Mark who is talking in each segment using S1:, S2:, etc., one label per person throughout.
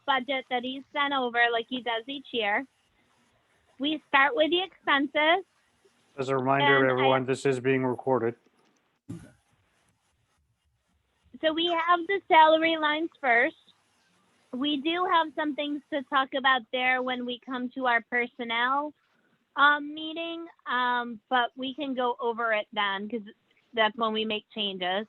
S1: budget that he sent over like he does each year. We start with the expenses.
S2: As a reminder to everyone, this is being recorded.
S1: So we have the salary lines first. We do have some things to talk about there when we come to our personnel meeting, but we can go over it then because that's when we make changes.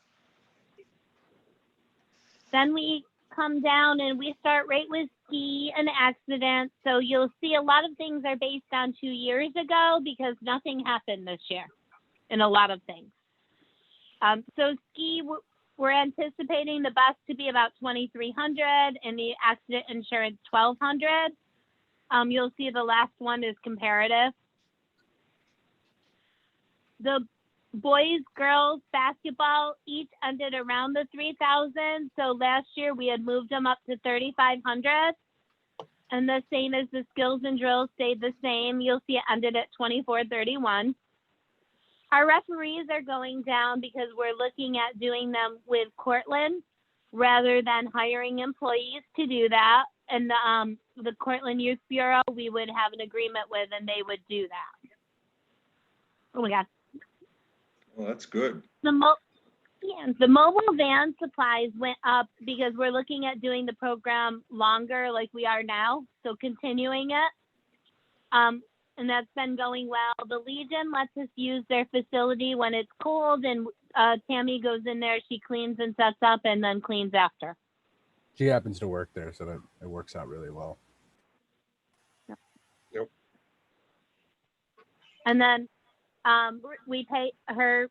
S1: Then we come down and we start right with ski and accidents. So you'll see a lot of things are based on 2 years ago because nothing happened this year in a lot of things. So ski, we're anticipating the bus to be about $2,300 and the accident insurance $1,200. You'll see the last one is comparative. The boys, girls, basketball each ended around the 3,000. So last year we had moved them up to 3,500, and the same as the skills and drills stayed the same. You'll see it ended at 2,431. Our referees are going down because we're looking at doing them with Cortland rather than hiring employees to do that. And the Cortland Youth Bureau, we would have an agreement with, and they would do that. Oh my God.
S3: Well, that's good.
S1: The mobile van supplies went up because we're looking at doing the program longer like we are now, so continuing it. And that's been going well. The Legion lets us use their facility when it's cold, and Tammy goes in there, she cleans and sets up, and then cleans after.
S4: She happens to work there, so that it works out really well.
S3: Yep.
S1: And then we pay her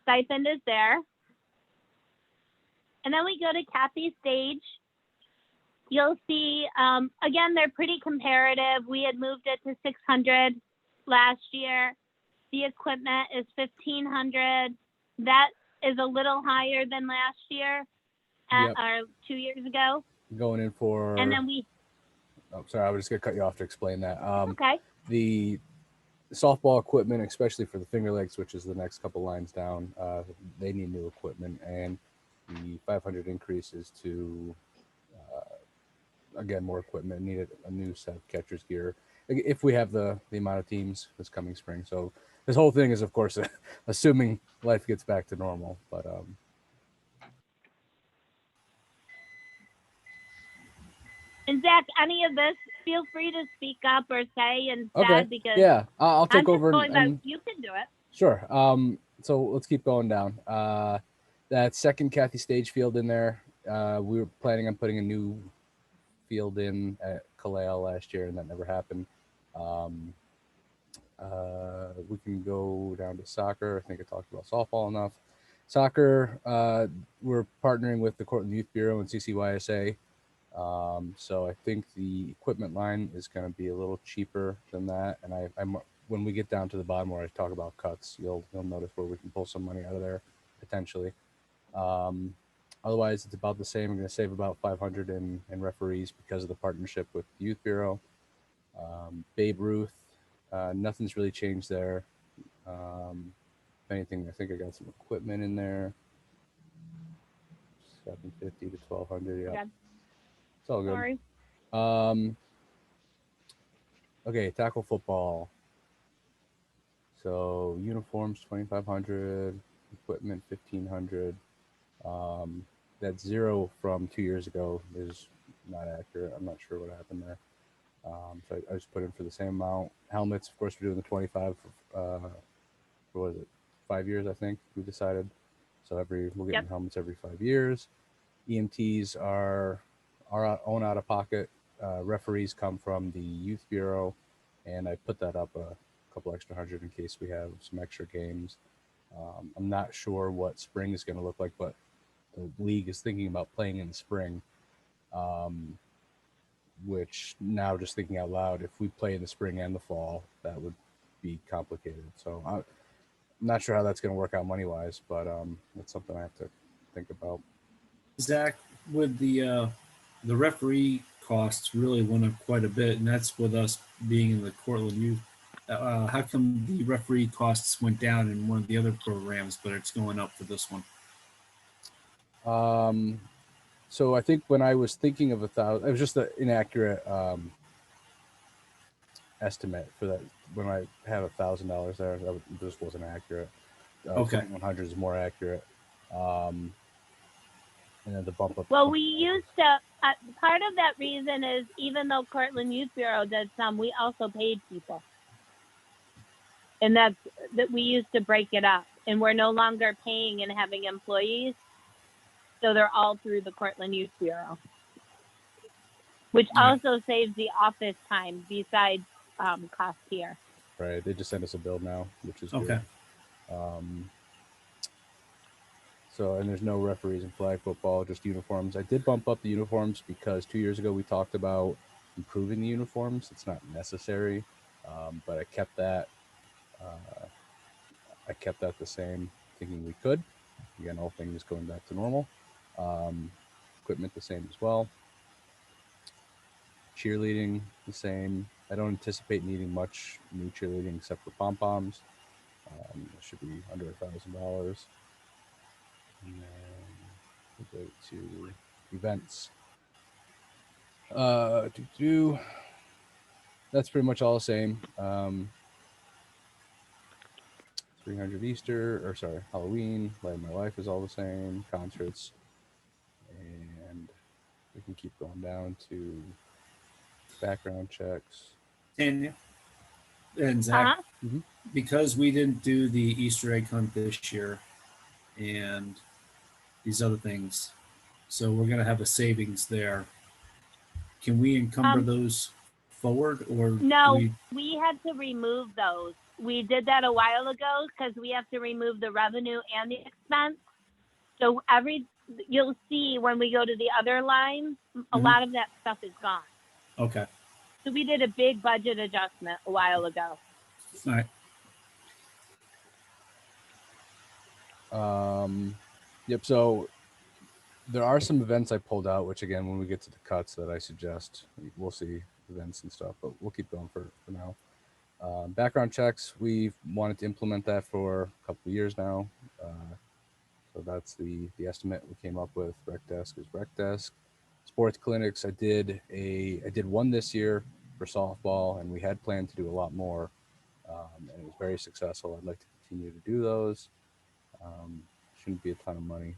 S1: stipend is there. And then we go to Kathy Stage. You'll see, again, they're pretty comparative. We had moved it to 600 last year. The equipment is 1,500. That is a little higher than last year, or 2 years ago.
S4: Going in for.
S1: And then we.
S4: Oh, sorry, I was just gonna cut you off to explain that.
S1: Okay.
S4: The softball equipment, especially for the Finger Lakes, which is the next couple lines down, they need new equipment, and the 500 increases to. Again, more equipment, needed a new set of catcher's gear if we have the amount of teams this coming spring. So this whole thing is, of course, assuming life gets back to normal. But
S1: and Zach, any of this, feel free to speak up or say instead,
S4: okay.
S1: Because
S4: yeah, I'll take
S1: I'm
S4: over.
S1: And you can do it.
S4: Sure. So let's keep going down. That second Kathy Stage field in there, we were planning on putting a new field in at Kalale last year, and that never happened. We can go down to soccer. I think I talked about softball enough. Soccer, we're partnering with the Cortland Youth Bureau and CCYSA. So I think the equipment line is going to be a little cheaper than that. And I'm when we get down to the bottom where I talk about cuts, you'll notice where we can pull some money out of there potentially. Otherwise, it's about the same. I'm going to save about 500 in referees because of the partnership with the Youth Bureau. Babe Ruth, nothing's really changed there. If anything, I think I got some equipment in there. 750 to 1,200. Yeah, it's all good. Sorry. Okay, tackle football. So uniforms 2,500, equipment 1,500. That zero from 2 years ago is not accurate. I'm not sure what happened there. So I just put in for the same amount. Helmets, of course, we're doing the 25 for, what was it, 5 years, I think we decided. So we're getting helmets every 5 years. EMTs are our own out-of-pocket. Referees come from the Youth Bureau, and I put that up a couple extra hundred in case we have some extra games. I'm not sure what spring is going to look like, but the league is thinking about playing in the spring, which now just thinking out loud, if we play in the spring and the fall, that would be complicated. So I'm not sure how that's going to work out money-wise, but it's something I have to think about.
S5: Zach, with the referee costs really went up quite a bit, and that's with us being in the Cortland Youth. How come the referee costs went down in one of the other programs, but it's going up for this one?
S4: So I think when I was thinking of 1,000, it was just an inaccurate estimate for that. When I have $1,000 there, this wasn't accurate.
S5: Okay.
S4: 2,100 is more accurate. And then the bump up.
S1: Well, we used to, part of that reason is even though Cortland Youth Bureau did some, we also paid people. And that we used to break it up. And we're no longer paying and having employees. So they're all through the Cortland Youth Bureau, which
S5: Right.
S1: also saves the office time besides cost here.
S4: Right. They just sent us a bill now, which is
S5: Okay.
S4: good. So, and there's no referees in flag football, just uniforms. I did bump up the uniforms because 2 years ago we talked about improving the uniforms. It's not necessary, but I kept that. I kept that the same, thinking we could. Again, all things going back to normal. Equipment the same as well. Cheerleading the same. I don't anticipate needing much new cheerleading except for pom poms. It should be under $1,000. And then we go to events. That's pretty much all the same. 300 Easter, or sorry, Halloween, Light of My Life is all the same. Concerts, and we can keep going down to background checks.
S5: Tanya and Zach,
S4: Mhm.
S5: because we didn't do the Easter egg hunt this year and these other things, so we're going to have a savings there. Can we encumber those forward, or
S1: No,
S5: do
S1: we had to remove those. We did that a while ago because we have to remove the revenue and the expense. So you'll see when we go to the other lines, a
S5: Mhm.
S1: lot of that stuff is gone.
S5: Okay.
S1: So we did a big budget adjustment a while ago.
S5: All right.
S4: Yep. So there are some events I pulled out, which again, when we get to the cuts that I suggest, we'll see events and stuff, but we'll keep going for now. Background checks, we've wanted to implement that for a couple of years now. So that's the estimate we came up with. Rec desk is rec desk. Sports clinics, I did one this year for softball, and we had planned to do a lot more, and it was very successful. I'd like to continue to do those. Shouldn't be a ton of money.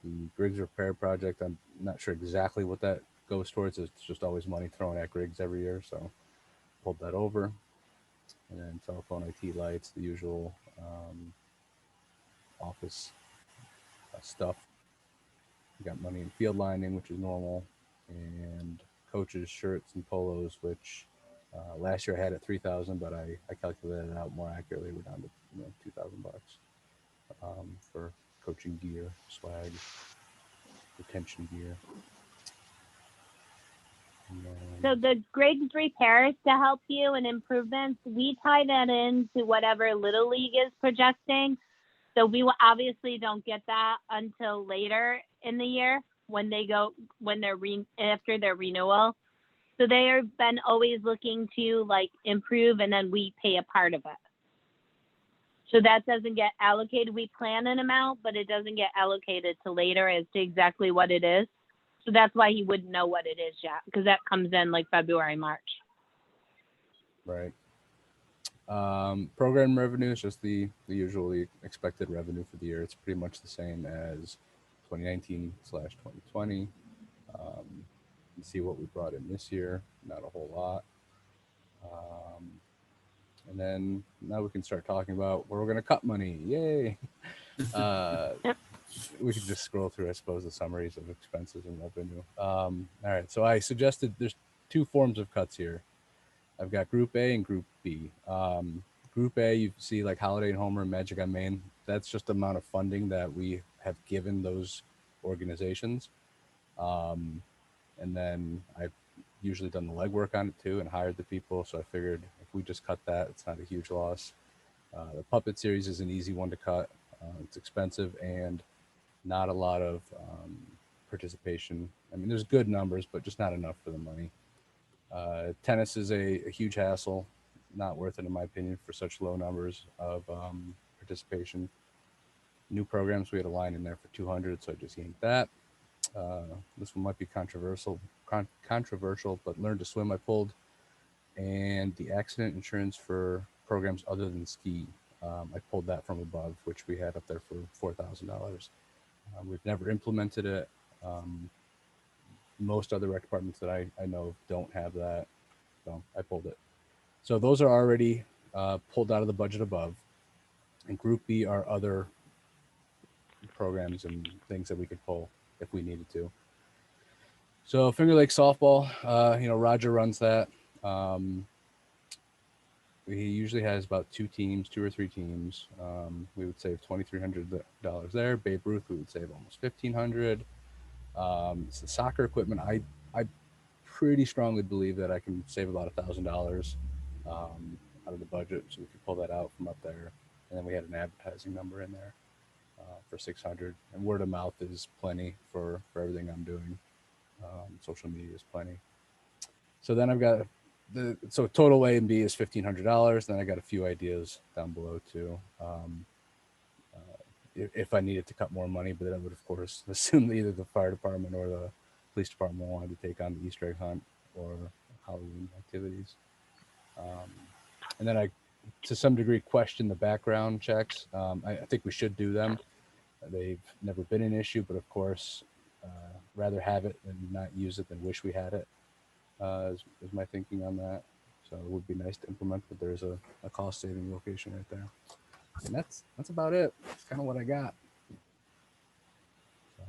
S4: The Griggs repair project, I'm not sure exactly what that goes towards. It's just always money thrown at Griggs every year, so pulled that over. And then telephone IT lights, the usual office stuff. We got money in field lining, which is normal, and coaches' shirts and polos, which last year I had at 3,000, but I calculated it out more accurately. We're down to $2,000 for coaching gear, swag, retention gear.
S1: So the Griggs repairs to help you and improvements, we tie that into whatever Little League is projecting. So we will obviously don't get that until later in the year when they're after their renewal. So they have been always looking to like improve, and then we pay a part of it. So that doesn't get allocated. We plan an amount, but it doesn't get allocated to later as to exactly what it is. So that's why he wouldn't know what it is yet, because that comes in like February, March.
S4: Right. Program revenue is just the usually expected revenue for the year. It's pretty much the same as 2019/2020. You can see what we brought in this year, not a whole lot. And then now we can start talking about where we're going to cut money. Yay. We could just scroll through, I suppose, the summaries of expenses and revenue. All right. So I suggested there's two forms of cuts here. I've got Group A and Group B. Group A, you see like Holiday and Homer and Magic on Main. That's just the amount of funding that we have given those organizations. And then I've usually done the legwork on it too and hired the people. So I figured if we just cut that, it's not a huge loss. The Puppet series is an easy one to cut. It's expensive and not a lot of participation. I mean, there's good numbers, but just not enough for the money. Tennis is a huge hassle, not worth it in my opinion for such low numbers of participation. New programs, we had a line in there for 200, so I just yanked that. This one might be controversial, but Learn to Swim I pulled, and the accident insurance for programs other than ski. I pulled that from above, which we had up there for $4,000. We've never implemented it. Most other rec departments that I know of don't have that, so I pulled it. So those are already pulled out of the budget above. And Group B are other programs and things that we could pull if we needed to. So Finger Lake softball, Roger runs that. He usually has about two or three teams. We would save $2,300 there. Babe Ruth, we would save almost $1,500. It's the soccer equipment. I pretty strongly believe that I can save about $1,000 out of the budget, so we could pull that out from up there. And then we had an advertising number in there for $600. And word of mouth is plenty for everything I'm doing. Social media is plenty. So then I've got so total A and B is $1,500. Then I got a few ideas down below too. If I needed to cut more money, but then I would of course assume that either the fire department or the police department wanted to take on the Easter egg hunt or Halloween activities. And then I, to some degree, question the background checks. I think we should do them. They've never been an issue, but of course, rather have it than not use it than wish we had it. Is my thinking on that. So it would be nice to implement, but there's a cost saving location right there. And that's about it. That's kind of what I got. So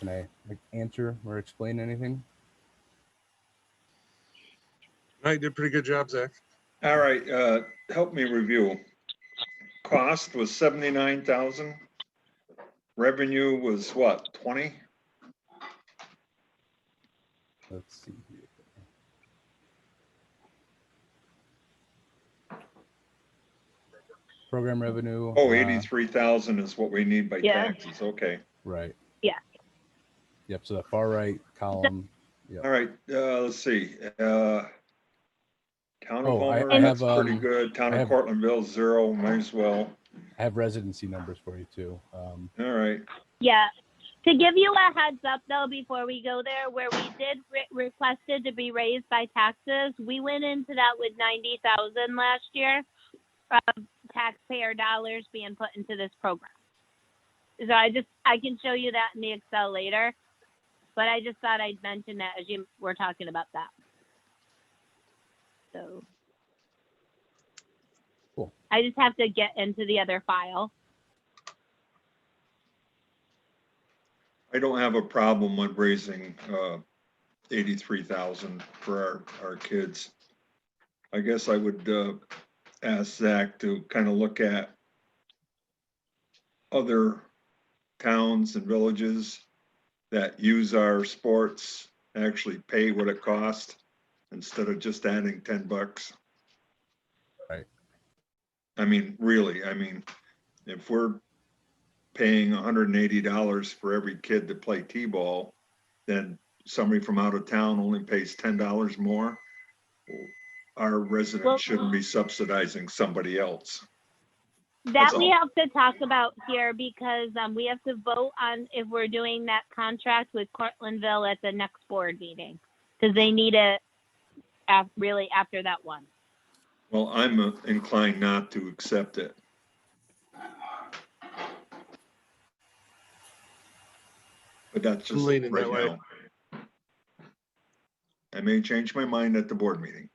S4: can I answer or explain anything?
S6: No, you did a pretty good job, Zach.
S3: All right, help me review. Cost was 79,000. Revenue was what, 20?
S4: Let's see here. Program revenue.
S3: Oh, 83,000 is what we need by
S1: Yeah.
S3: taxes, okay.
S4: Right.
S1: Yeah.
S4: Yep. So the far right column. Yep.
S3: All right, let's see. Town of
S4: Oh, I
S3: Homer, that's
S4: have,
S3: pretty good. Town
S4: I
S3: of
S4: have-
S3: Cortlandville, 0, might as well.
S4: I have residency numbers for you too.
S3: All right,
S1: Yeah. To give you a heads up though, before we go there, where we did requested to be raised by taxes, we went into that with 90,000 last year of taxpayer dollars being put into this program. So I can show you that in the Excel later, but I just thought I'd mention that as you were talking about that. So.
S4: Cool.
S1: I just have to get into the other file.
S3: I don't have a problem with raising 83,000 for our kids. I guess I would ask Zach to kind of look at other towns and villages that use our sports, actually pay what it costs instead of just adding $10.
S4: Right.
S3: I mean, really, if we're paying $180 for every kid to play t-ball, then somebody from out of town only pays $10 more. Our residents
S1: Well,
S3: shouldn't be subsidizing somebody else.
S1: That
S3: That's
S1: we
S3: all.
S1: have to talk about here because we have to vote on if we're doing that contract with Cortlandville at the next board meeting because they need it really after that one.
S3: Well, I'm inclined not to accept it. But that's just
S6: Leaning
S3: right
S6: that way.
S3: now. I may change my mind at the board meeting.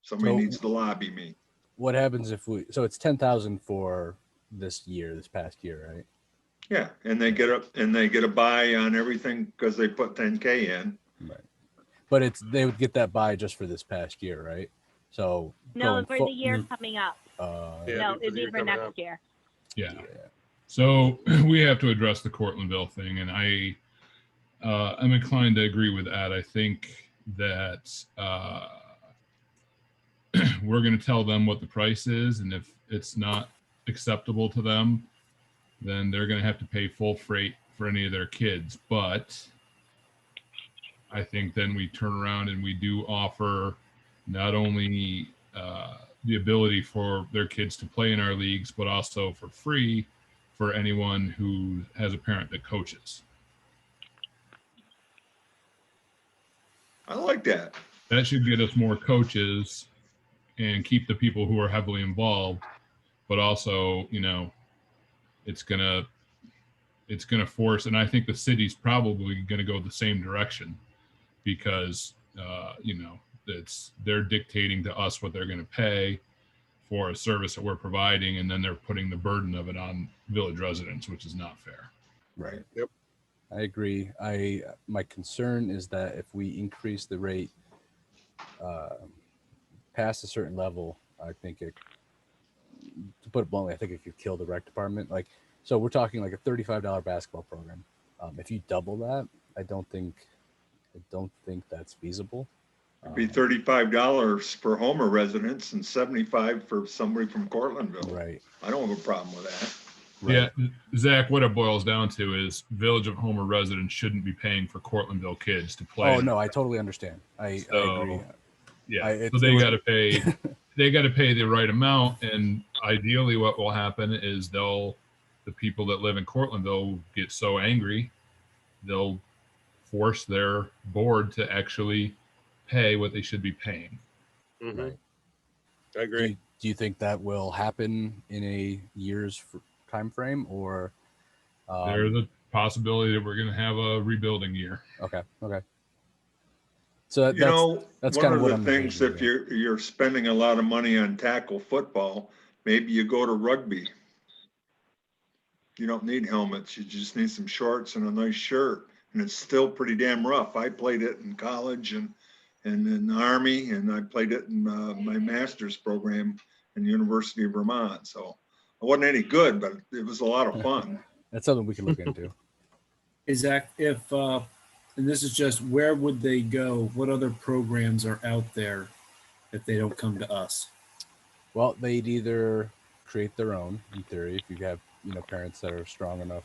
S3: Somebody
S4: So-
S3: needs to lobby me.
S4: What happens if so it's 10,000 for this past year, right?
S3: Yeah, and they get a buy on everything because they put 10K in.
S4: Right. But they would get that buy just for this past year, right? So
S1: No,
S4: going
S1: for the year coming up.
S6: Yeah,
S1: No,
S6: for the
S1: it'd be
S6: year
S1: for
S6: coming
S1: next
S6: up.
S1: year.
S7: Yeah.
S4: yeah.
S7: So we have to address the Cortlandville thing, and I'm inclined to agree with Ed. I think that we're going to tell them what the price is, and if it's not acceptable to them, then they're going to have to pay full freight for any of their kids. But I think then we turn around and we do offer not only the ability for their kids to play in our leagues, but also for free for anyone who has a parent that coaches.
S3: I like that.
S7: That should get us more coaches and keep the people who are heavily involved, but also, it's gonna force, and I think the city's probably gonna go the same direction because they're dictating to us what they're gonna pay for a service that we're providing, and then they're putting the burden of it on village residents, which is not fair.
S4: Right.
S6: Yep.
S4: I agree. My concern is that if we increase the rate past a certain level, I think to put it bluntly, I think it could kill the rec department. Like, so we're talking like a $35 basketball program. If you double that, I don't think that's feasible.
S3: It'd be $35 for Homer residents and $75 for somebody from Cortlandville.
S4: Right.
S3: I don't have a problem with that.
S4: Right.
S7: Yeah, Zach, what it boils down to is Village of Homer residents shouldn't be paying for Cortlandville kids to play.
S4: Oh no, I totally understand. I agree.
S7: Yeah, so they got to pay. They got to pay the right amount, and ideally, what will happen is the people that live in Cortlandville get so angry, they'll force their board to actually pay what they should be paying.
S6: Mhm.
S4: Right.
S6: I agree.
S4: Do you think that will happen in a year's time frame, or
S7: There's a possibility that we're going to have a rebuilding year.
S4: Okay. So that's
S3: one
S4: kind
S3: of
S4: of what
S3: the
S4: I'm
S3: things,
S4: envisioning
S3: if you're spending a lot of money on tackle football, maybe you go to rugby. You don't need helmets. You just need some shorts and a nice shirt. And it's still pretty damn rough. I played it in college and in the Army, and I played it in my master's program in the University of Vermont. So I wasn't any good, but it was a lot of fun.
S4: That's something we can look into.
S5: Zach, and this is just, where would they go? What other programs are out there if they don't come to us?
S4: Well, they'd either create their own, in theory, if you have parents that are strong enough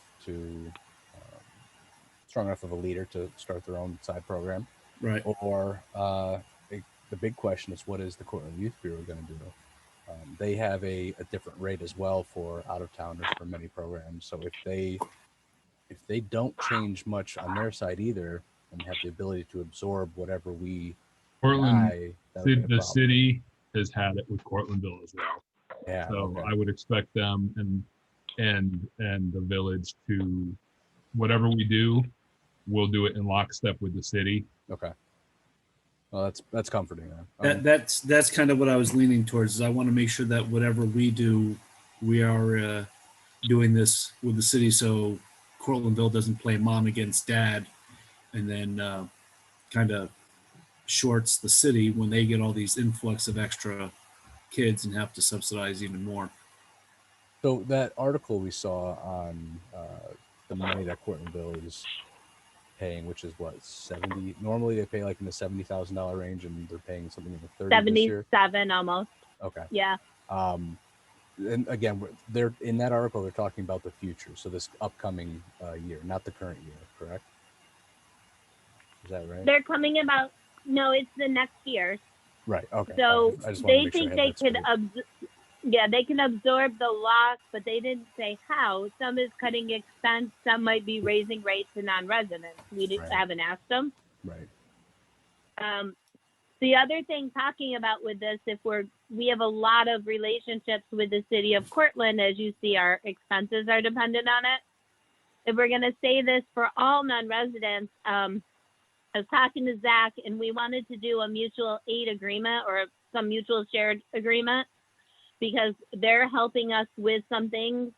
S4: of a leader to start their own side program.
S5: Right.
S4: Or the big question is, what is the Cortland Youth Bureau going to do? They have a different rate as well for out-of-towners for many programs. So if they don't change much on their side either, and have the ability to absorb whatever we
S7: Portland,
S4: buy, that would be a
S7: the
S4: problem.
S7: city has had it with Cortlandville as well.
S4: Yeah.
S7: So
S4: Okay.
S7: I would expect them and the village to, whatever we do, we'll do it in lockstep with the city.
S4: Okay. Well, that's comforting then.
S5: That's kind of what I was leaning towards. Is I want to make sure that whatever we do, we are doing this with the city, so Cortlandville doesn't play mom against dad, and then kind of shorts the city when they get all these influx of extra kids and have to subsidize even more.
S4: So that article we saw on the money that Cortlandville is paying, which is what, 70? Normally they pay like in the $70,000 range, and they're paying something in the 30 this year.
S1: 77 almost.
S4: Okay.
S1: Yeah.
S4: And again, they're in that article. They're talking about the future, so this upcoming year, not the current year, correct? Is that right?
S1: They're coming about, no, it's the next year.
S4: Right. Okay.
S1: So
S4: I just wanted to
S1: they
S4: make sure I
S1: think
S4: had
S1: they
S4: that
S1: could,
S4: straight.
S1: they can absorb the loss, but they didn't say how. Some is cutting expense. Some might be raising rates to non-residents. We
S4: Right.
S1: haven't asked them.
S4: Right.
S1: The other thing talking about with this, we have a lot of relationships with the city of Cortland, as you see, our expenses are dependent on it. If we're going to say this for all non-residents, I was talking to Zach, and we wanted to do a mutual aid agreement or some mutual shared agreement, because they're helping us with some things,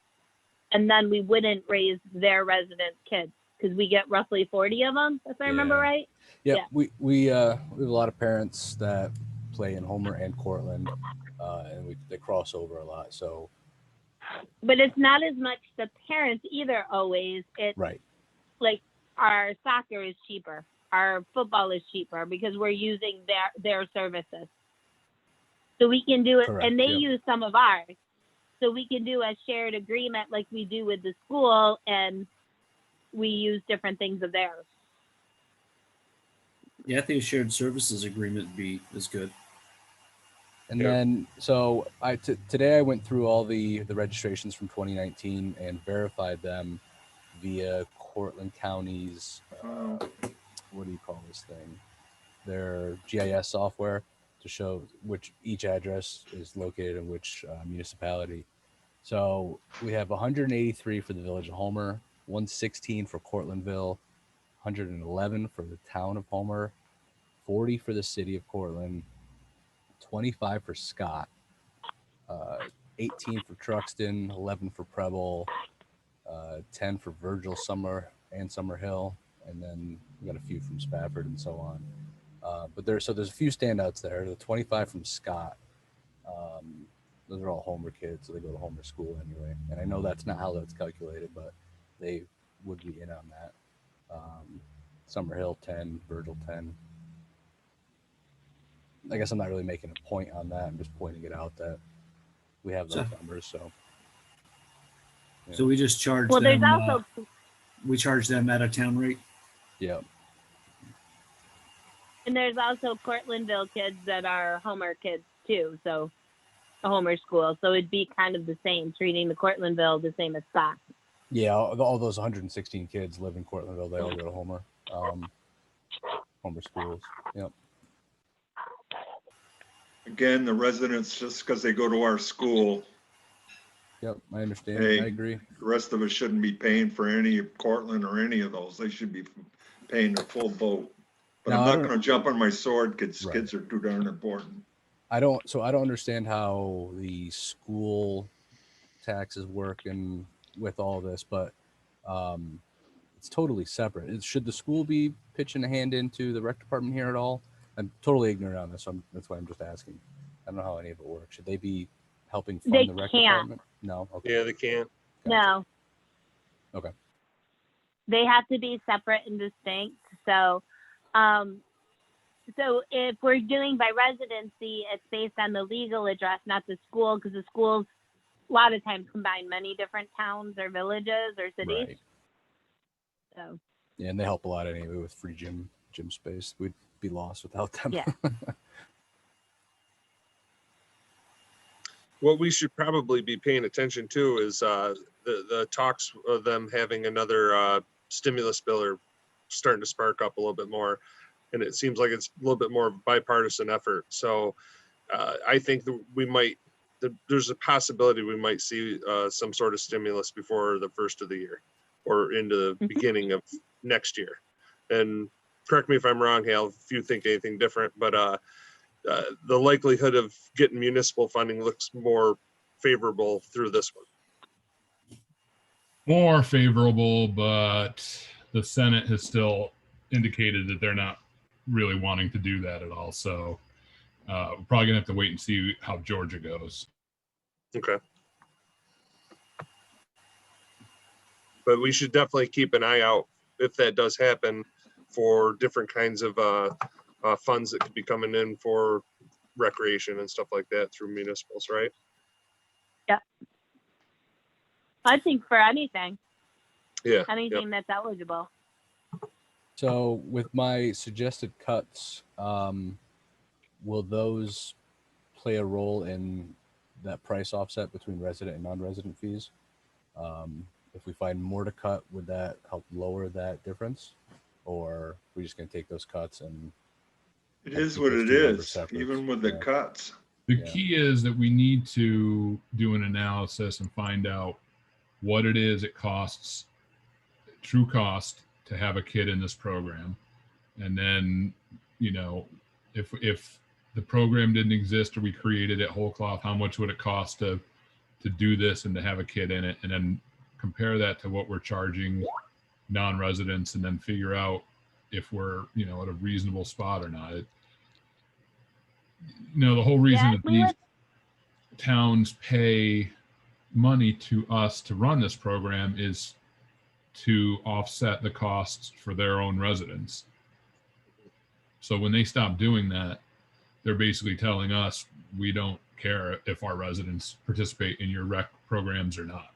S1: and then we wouldn't raise their residents' kids because we get roughly 40 of them, if I remember
S4: Yeah.
S1: right.
S4: Yeah,
S1: Yeah.
S4: we have a lot of parents that play in Homer and Cortland, and they cross over a lot. So
S1: But it's not as much the parents either always. It's
S4: right.
S1: like our soccer is cheaper. Our football is cheaper because we're using their services. So we can do it,
S4: Correct,
S1: and they
S4: yeah.
S1: use some of ours. So we can do a shared agreement like we do with the school, and we use different things of theirs.
S5: Yeah, I think a shared services agreement is good.
S4: And
S6: Yeah.
S4: then, so today I went through all the registrations from 2019 and verified them via Cortland County's, what do you call this thing? their GIS software to show which each address is located in which municipality. So we have 183 for the village of Homer, 116 for Cortlandville, 111 for the town of Homer, 40 for the city of Cortland, 25 for Scott, 18 for Truxton, 11 for Preble, 10 for Virgil, Summer, and Summer Hill, and then we got a few from Spafford and so on. But there's a few standouts there. The 25 from Scott. Those are all Homer kids, so they go to Homer school anyway. And I know that's not how that's calculated, but they would be in on that. Summer Hill 10, Virgil 10. I guess I'm not really making a point on that. I'm just pointing it out that we have those numbers. So
S5: So we just charge
S1: Well, there's
S5: them.
S1: also
S5: We charge them at a town rate.
S4: yeah.
S1: and there's also Cortlandville kids that are Homer kids too. So a Homer school. So it'd be kind of the same, treating the Cortlandville the same as Scott.
S4: Yeah, all those 116 kids live in Cortlandville. They all go to Homer. Homer schools. Yep.
S3: Again, the residents, just because they go to our school,
S4: Yep. I understand.
S3: Hey.
S4: I agree.
S3: the rest of us shouldn't be paying for any of Cortland or any of those. They should be paying their full boat. But
S4: No,
S3: I'm
S4: I
S3: not
S4: don't-
S3: gonna jump on my sword because
S4: Right.
S3: kids are too darn important.
S4: I don't understand how the school taxes work and with all this, but it's totally separate. Should the school be pitching a hand into the rec department here at all? I'm totally ignorant on this, so that's why I'm just asking. I don't know how any of it works. Should they be helping fund
S1: They
S4: the rec
S1: can't.
S4: department? No. Okay.
S6: Yeah, they can.
S1: No.
S4: Okay.
S1: They have to be separate and distinct. So, so if we're doing by residency, it's based on the legal address, not the school, because the schools a lot of times combine many different towns or villages or cities.
S4: Right.
S1: So
S4: Yeah, and they help a lot anyway with free gym space. We'd be lost without them.
S1: Yeah.
S6: What we should probably be paying attention to is the talks of them having another stimulus bill are starting to spark up a little bit more. And it seems like it's a little bit more of a bipartisan effort. So I think that we might, there's a possibility we might see some sort of stimulus before the first of the year or into the beginning of next year. And correct me if I'm wrong, Hal, if you think anything different, but the likelihood of getting municipal funding looks more favorable through this one.
S7: More favorable, but the Senate has still indicated that they're not really wanting to do that at all. So we're probably gonna have to wait and see how Georgia goes.
S6: Okay. But we should definitely keep an eye out if that does happen for different kinds of funds that could be coming in for recreation and stuff like that through municipals, right?
S1: I think for anything
S6: Yeah.
S1: that's eligible.
S4: So with my suggested cuts, will those play a role in that price offset between resident and non-resident fees? If we find more to cut, would that help lower that difference? Or are we just going to take those cuts and
S3: It
S4: And
S3: is
S4: keep
S3: what
S4: those
S3: it
S4: two numbers
S3: is,
S4: separate.
S3: even with the
S4: Yeah.
S3: cuts.
S7: The
S4: Yeah.
S7: key is that we need to do an analysis and find out what it is it costs, true cost, to have a kid in this program. And then, if the program didn't exist or we created it whole cloth, how much would it cost to do this and to have a kid in it? And then compare that to what we're charging non-residents and then figure out if we're, at a reasonable spot or not. The whole reason
S1: Yeah,
S7: that
S1: we
S7: these towns pay money to us to run this program is to offset the costs for their own residents. So when they stop doing that, they're basically telling us we don't care if our residents participate in your rec programs or not.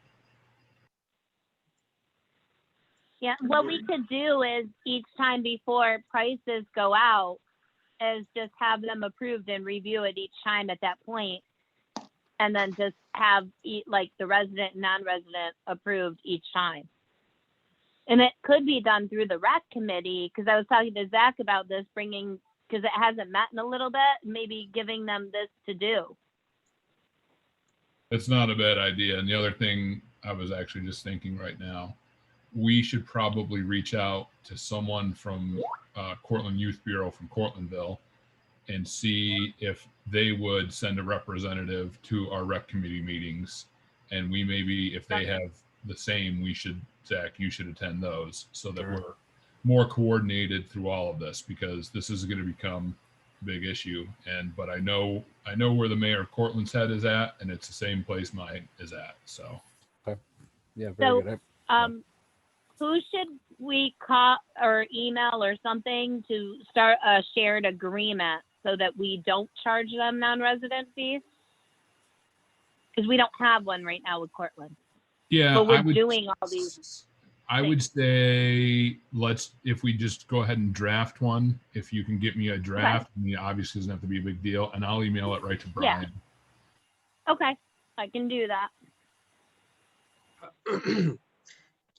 S1: Yeah, what we could do is each time before prices go out is just have them approved and review it each time at that point. And then just have like the resident and non-resident approved each time. And it could be done through the rec committee, because I was talking to Zach about this, bringing because it hasn't met in a little bit, maybe giving them this to do.
S7: It's not a bad idea. And the other thing I was actually just thinking right now, we should probably reach out to someone from Cortland Youth Bureau from Cortlandville and see if they would send a representative to our rec committee meetings. And we maybe, if they have the same, we should, Zach, you should attend those so that
S4: Sure.
S7: we're more coordinated through all of this, because this is going to become a big issue. But I know where the mayor of Cortland's head is at, and it's the same place mine is at. So
S4: Yeah, very
S1: So,
S4: good.
S1: Who should we call or email or something to start a shared agreement so that we don't charge them non-resident fees? Because we don't have one right now with Cortland,
S7: yeah,
S1: but we're doing all these.
S7: I would say if we just go ahead and draft one, if you can get me a draft, I mean, obviously it doesn't have to be a big deal, and I'll email it right to Brian.
S1: Okay, I can do that.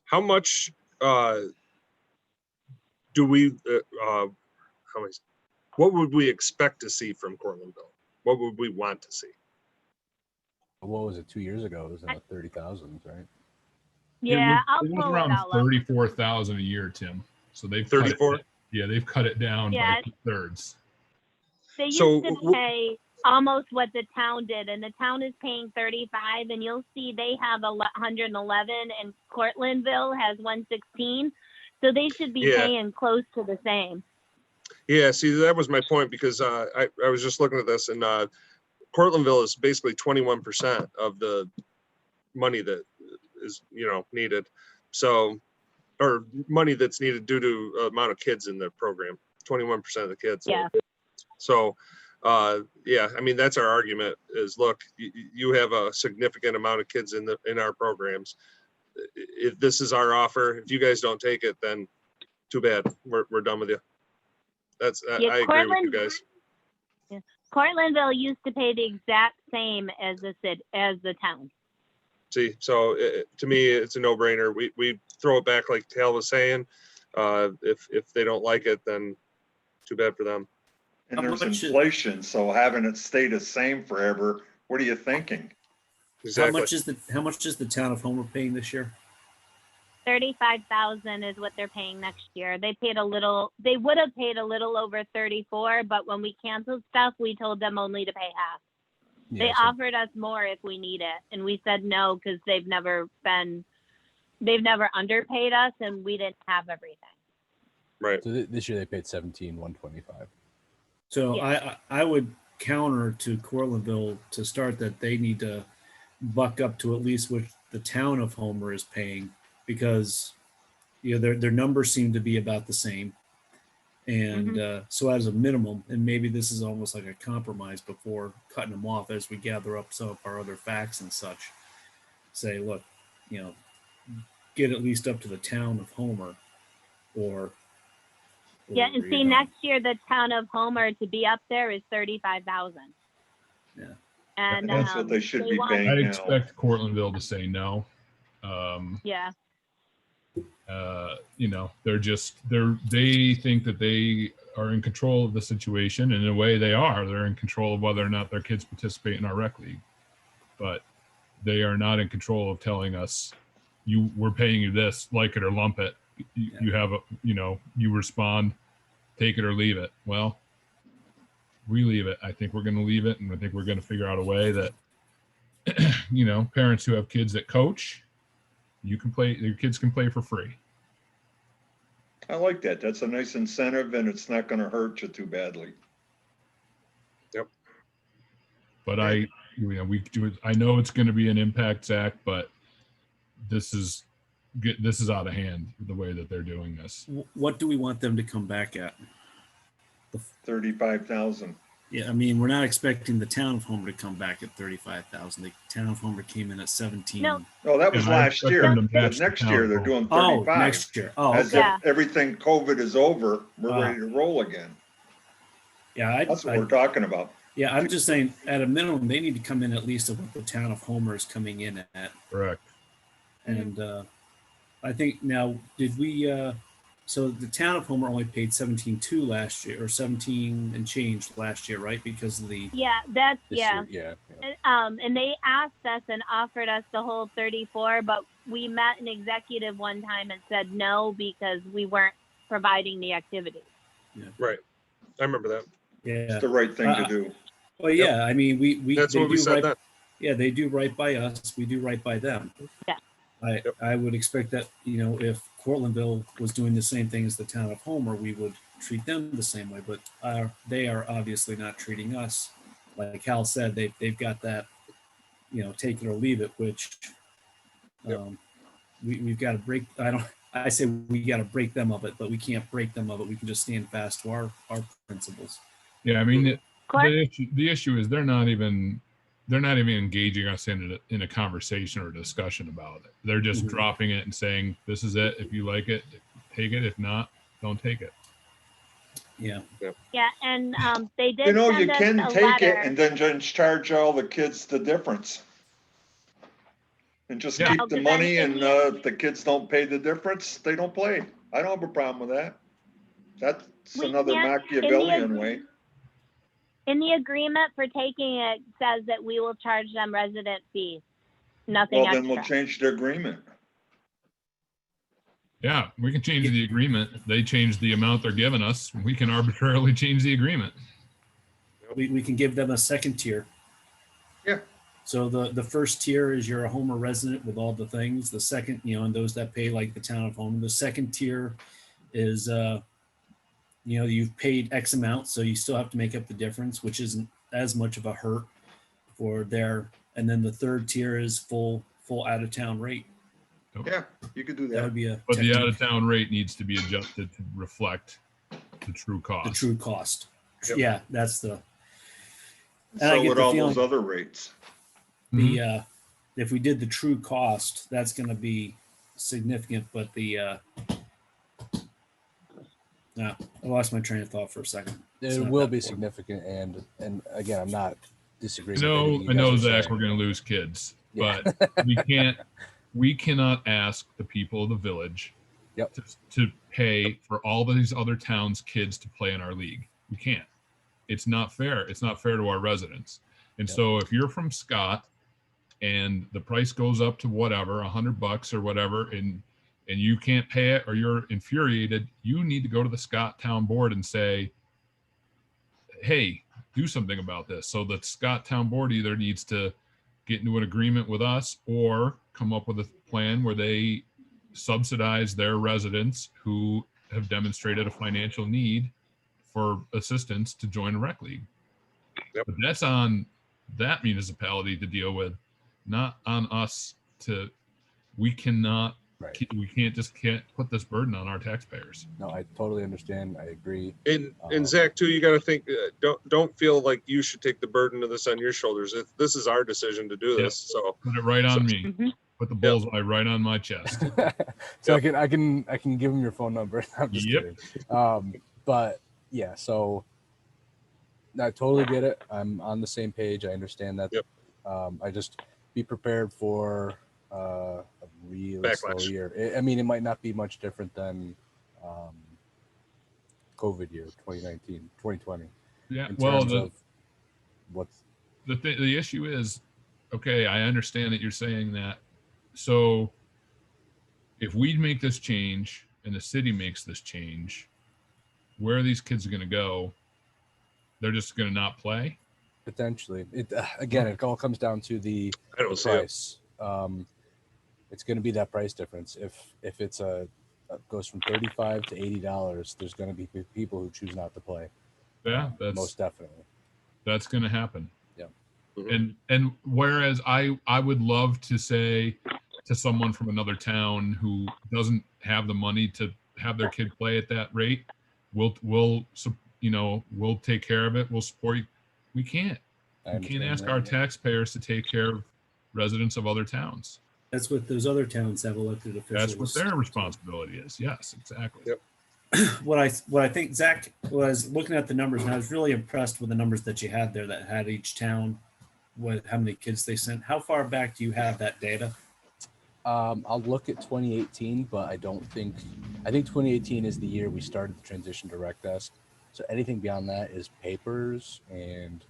S6: How much do we, what would we expect to see from Cortlandville? What would we want to see?
S4: What was it, 2 years ago? It was in the 30,000s, right?
S1: Yeah, I'll
S7: it was
S1: pull it
S7: around
S1: all up.
S7: 34,000 a year, Tim. So they've cut it-
S6: 34?
S7: yeah, they've cut it down
S1: Yeah.
S7: by 2/3.
S1: They used
S6: So,
S1: to pay almost what the town did, and the town is paying 35, and you'll see they have 111, and Cortlandville has 116. So they should be
S6: Yeah.
S1: paying close to the same.
S6: Yeah, see, that was my point, because I was just looking at this, and Cortlandville is basically 21% of the money that is, needed. So, or money that's needed due to amount of kids in the program, 21% of the kids.
S1: Yeah.
S6: So, yeah, I mean, that's our argument is, look, you have a significant amount of kids in our programs. If this is our offer, if you guys don't take it, then too bad. We're done with you.
S1: Yeah,
S6: I agree with you guys.
S1: Cortlandville used to pay the exact same as the town.
S6: See, so to me, it's a no-brainer. We throw it back like Tal was saying. If they don't like it, then too bad for them.
S3: And
S5: How
S3: there's
S5: much is-
S3: inflation, so having it stay the same forever, what are you thinking?
S6: Exactly.
S5: How much is the town of Homer paying this year?
S1: 35,000 is what they're paying next year. They would have paid a little over 34, but when we canceled stuff, we told them only to pay half. They
S4: Yeah, so-
S1: offered us more if we need it, and we said no because they've never underpaid us, and we didn't have everything.
S6: Right.
S4: So this year they paid 17,125.
S5: So
S1: Yeah.
S5: I would counter to Cortlandville to start that they need to buck up to at least what the town of Homer is paying, because their numbers seem to be about the same. And so as a minimum, and maybe this is almost like a compromise before cutting them off as we gather up some of our other facts and such, say, look, get at least up to the town of Homer or
S1: Yeah, and see, next year the town of Homer to be up there is 35,000.
S5: Yeah.
S1: And
S3: That's what they should be
S1: want-
S3: paying
S7: I'd
S3: now.
S7: expect Cortlandville to say no.
S1: Yeah,
S7: They think that they are in control of the situation, and in a way they are. They're in control of whether or not their kids participate in our rec league, but they are not in control of telling us, we're paying you this, like it or lump it. You have you respond, take it or leave it. Well, we leave it. I think we're going to leave it, and I think we're going to figure out a way that parents who have kids that coach, your kids can play for free.
S3: I like that. That's a nice incentive, and it's not gonna hurt you too badly.
S7: But I know it's going to be an impact, Zach, but this is out of hand the way that they're doing this.
S5: What do we want them to come back at?
S3: 35,000.
S5: Yeah, I mean, we're not expecting the town of Homer to come back at 35,000. The town of Homer came in at 17.
S1: No.
S3: Oh, that was
S7: And I
S3: last
S7: expect
S3: year.
S7: them to
S3: But
S7: match the
S3: next year,
S7: town
S3: they're
S7: vote.
S3: doing
S5: Oh,
S3: 35.
S5: next year. Oh,
S3: As
S5: okay.
S1: Yeah.
S3: if everything COVID is over, we're
S5: Ah.
S3: ready to roll again.
S5: Yeah,
S3: That's what we're talking about.
S5: I'm just saying, at a minimum, they need to come in at least at what the town of Homer is coming in at.
S7: Correct.
S5: And I think now, did we So the town of Homer only paid 17.2 last year, or 17 and change last year, right? Because of the,
S1: Yeah, that's,
S4: This
S1: yeah.
S4: year, yeah.
S1: And they asked us and offered us the whole 34, but we met an executive one time and said no because we weren't providing the activity.
S6: Right. I remember that.
S5: yeah.
S3: It's the right thing to do.
S5: Well, yeah, I mean, we
S6: That's
S5: they
S6: what we
S5: do
S6: said
S5: right,
S6: then.
S5: yeah, they do right by us. We do right by them.
S1: Yeah.
S5: I would expect that, you know, if Cortlandville was doing the same thing as the town of Homer, we would treat them the same way. But they are obviously not treating us. Like Hal said, they've got that, you know, take it or leave it, which we've got to break. I say we got to break them of it, but we can't break them of it. We can just stand fast to our principles.
S7: Yeah, I mean,
S1: Court-
S7: the issue is they're not even engaging us in a conversation or a discussion about it. They're just
S5: Mhm.
S7: dropping it and saying, "This is it. If you like it, take it. If not, don't take it."
S5: Yeah.
S1: Yeah, and they did
S3: You know,
S1: send
S3: you
S1: us
S3: can
S1: a
S3: take it
S1: letter.
S3: and then just charge all the kids the difference. And just
S7: Yeah.
S3: keep
S1: No,
S3: the
S1: 'cause
S3: money
S1: then
S3: and
S1: in
S3: the kids don't pay the difference, they don't play. I don't have a problem with that. That's
S1: We
S3: another
S1: can't-
S3: Machiavellian way.
S1: In the agreement for taking it says that we will charge them resident fees, nothing
S3: Well, then we'll
S1: extra.
S3: change the agreement.
S7: Yeah, we can change the agreement. If they change the amount they're giving us, we can arbitrarily change the agreement.
S5: We can give them a second tier.
S3: Yeah.
S5: So the first tier is you're a Homer resident with all the things. The second, you know, and those that pay like the town of Homer. The second tier is, you know, you've paid X amount, so you still have to make up the difference, which isn't as much of a hurt for their. And then the third tier is full out of town rate.
S3: Yeah, you could do
S5: That
S3: that.
S5: would be a
S7: But the
S5: technique,
S7: out of town rate needs to be adjusted to reflect the true cost.
S5: the true cost.
S6: Yep.
S5: Yeah, that's the and I
S3: So
S5: get
S3: with
S5: the
S3: all those
S5: feeling-
S3: other rates.
S7: Mhm.
S5: the if we did the true cost, that's going to be significant. But the no, I lost my train of thought for a second. It's
S4: It
S5: not
S4: will
S5: that
S4: be
S5: important.
S4: significant, and again, I'm not disagreeing.
S7: I
S4: with
S7: know,
S4: anything
S7: I
S4: you
S7: know,
S4: guys are
S7: Zach,
S4: saying.
S7: we're going to lose kids,
S4: Yeah.
S7: but we cannot ask the people of the village
S4: Yep.
S7: to pay for all these other towns' kids to play in our league. We can't. It's not fair. It's not fair to our residents. And
S4: Yep.
S7: so if you're from Scott and the price goes up to whatever, $100 or whatever, and you can't pay it or you're infuriated, you need to go to the Scott Town Board and say, hey, do something about this. So the Scott Town Board either needs to get into an agreement with us or come up with a plan where they subsidize their residents who have demonstrated a financial need for assistance to join a rec league.
S6: Yep.
S7: But that's on that municipality to deal with, not on us to, we cannot,
S4: Right.
S7: we can't put this burden on our taxpayers.
S4: No, I totally understand. I agree.
S6: And Zach too, you got to think. Don't feel like you should take the burden of this on your shoulders. This is our decision to do
S7: Yep.
S6: this. So
S7: Put it right on me.
S1: Mhm.
S7: Put the bullseye right on my chest.
S4: So I can give him your phone number. I'm just
S7: Yep.
S4: kidding. But yeah, so I totally get it. I'm on the same page. I understand that.
S6: Yep.
S4: I just be prepared for a really slow
S6: Backlash.
S4: year. I mean, it might not be much different than COVID year 2019, 2020.
S7: Yeah.
S4: In
S7: Well,
S4: terms of what's
S7: the issue is, okay, I understand that you're saying that. So if we make this change and the city makes this change, where are these kids going to go? They're just going to not play?
S4: potentially. It again, it all comes down to the
S6: I don't see it.
S4: price. It's going to be that price difference. If it's goes from $35 to $80, there's going to be people who choose not to play.
S7: Yeah,
S4: Most definitely.
S7: that's going to happen.
S4: Yeah.
S6: Mhm.
S7: And whereas I would love to say to someone from another town who doesn't have the money to have their kid play at that rate, we'll take care of it. We'll support you. We can't.
S4: I
S7: We can't
S4: understand
S7: ask
S4: that,
S7: our
S4: yeah.
S7: taxpayers to take care of residents of other towns.
S5: That's what those other towns have elected officials.
S7: That's what their responsibility is. Yes, exactly.
S6: Yep.
S5: What I think, Zach, was looking at the numbers, and I was really impressed with the numbers that you had there that had each town, how many kids they sent. How far back do you have that data?
S4: I'll look at 2018, but I think 2018 is the year we started the transition to Rec Desk. So anything beyond that is papers, and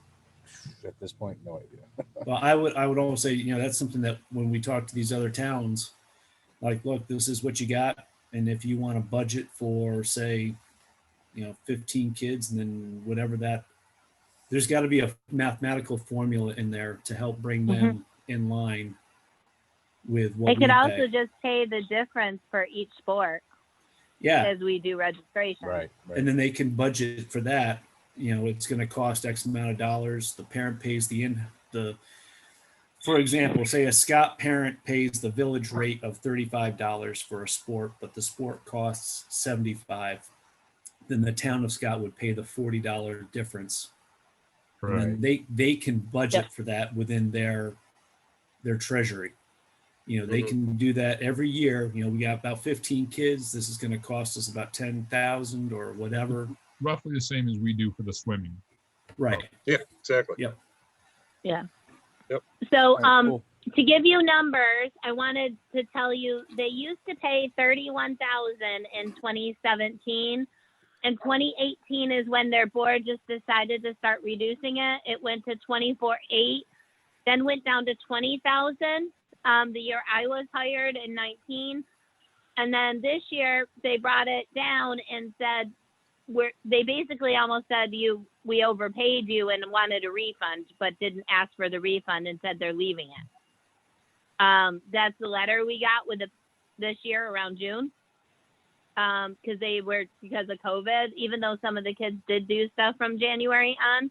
S4: at this point, no idea.
S5: Well, I would always say, that's something that when we talk to these other towns, like, look, this is what you got. And if you want to budget for, say, 15 kids, and then whatever that, there's got to be a mathematical formula in there to help bring them in line with what
S1: They
S5: we
S1: could
S5: pay.
S1: also just pay the difference for each sport
S5: Yeah.
S1: as we do registration.
S4: Right.
S5: And then they can budget for that. It's going to cost X amount of dollars. The parent pays for example, say a Scott parent pays the village rate of $35 for a sport, but the sport costs $75. Then the town of Scott would pay the $40 difference.
S7: Right.
S5: And then they can budget for that within their treasury. They can do that every year. We got about 15 kids. This is going to cost us about 10,000 or whatever.
S7: Roughly the same as we do for the swimming.
S5: Right.
S6: Yeah, exactly.
S5: Yep.
S1: Yeah.
S6: Yep.
S1: So,
S4: All right, cool.
S1: to give you numbers, I wanted to tell you they used to pay $31,000 in 2017. And 2018 is when their board just decided to start reducing it. It went to 24,800, then went down to 20,000. The year I was hired in 19, and then this year they brought it down and said they basically almost said we overpaid you and wanted a refund, but didn't ask for the refund and said they're leaving it. That's the letter we got this year around June. Because of COVID, even though some of the kids did do stuff from January on,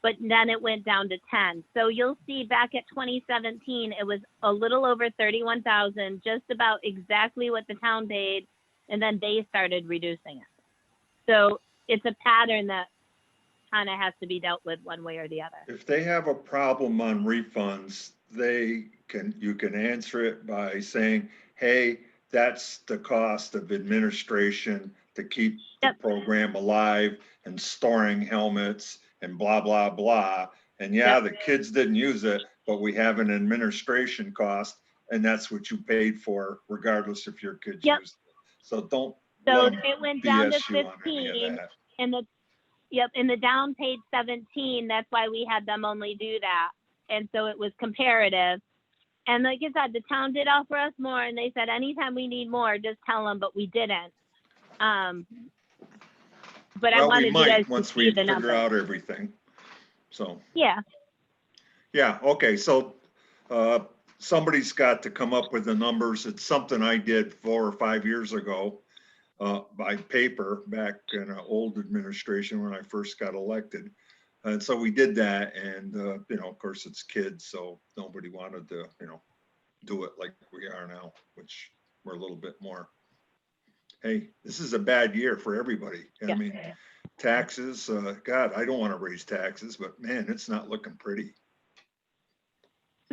S1: but then it went down to 10. So you'll see back at 2017, it was a little over 31,000, just about exactly what the town paid. And then they started reducing it. So it's a pattern that kind of has to be dealt with one way or the other.
S3: If they have a problem on refunds, you can answer it by saying, hey, that's the cost of administration to keep the program alive and storing helmets and blah, blah, blah. And the kids didn't use it, but we have an administration cost, and that's what you paid for regardless if your kids used it. So don't.
S1: So it went down to
S3: BS you on any of
S1: 15
S3: that.
S1: and the down paid 17. That's why we had them only do that. And so it was comparative. And like I said, the town did offer us more, and they said, anytime we need more, just tell them, but we didn't. But I wanted you guys to
S3: once
S1: see
S3: we
S1: the
S3: figure
S1: number.
S3: out everything. So.
S1: Yeah.
S3: Yeah, okay, so somebody's got to come up with the numbers. It's something I did 4 or 5 years ago by paper back in an old administration when I first got elected. And so we did that, and of course it's kids, so nobody wanted to, do it like we are now, which we're a little bit more. Hey, this is a bad year for everybody. I mean, taxes, God, I don't want to raise taxes, but man, it's not looking pretty.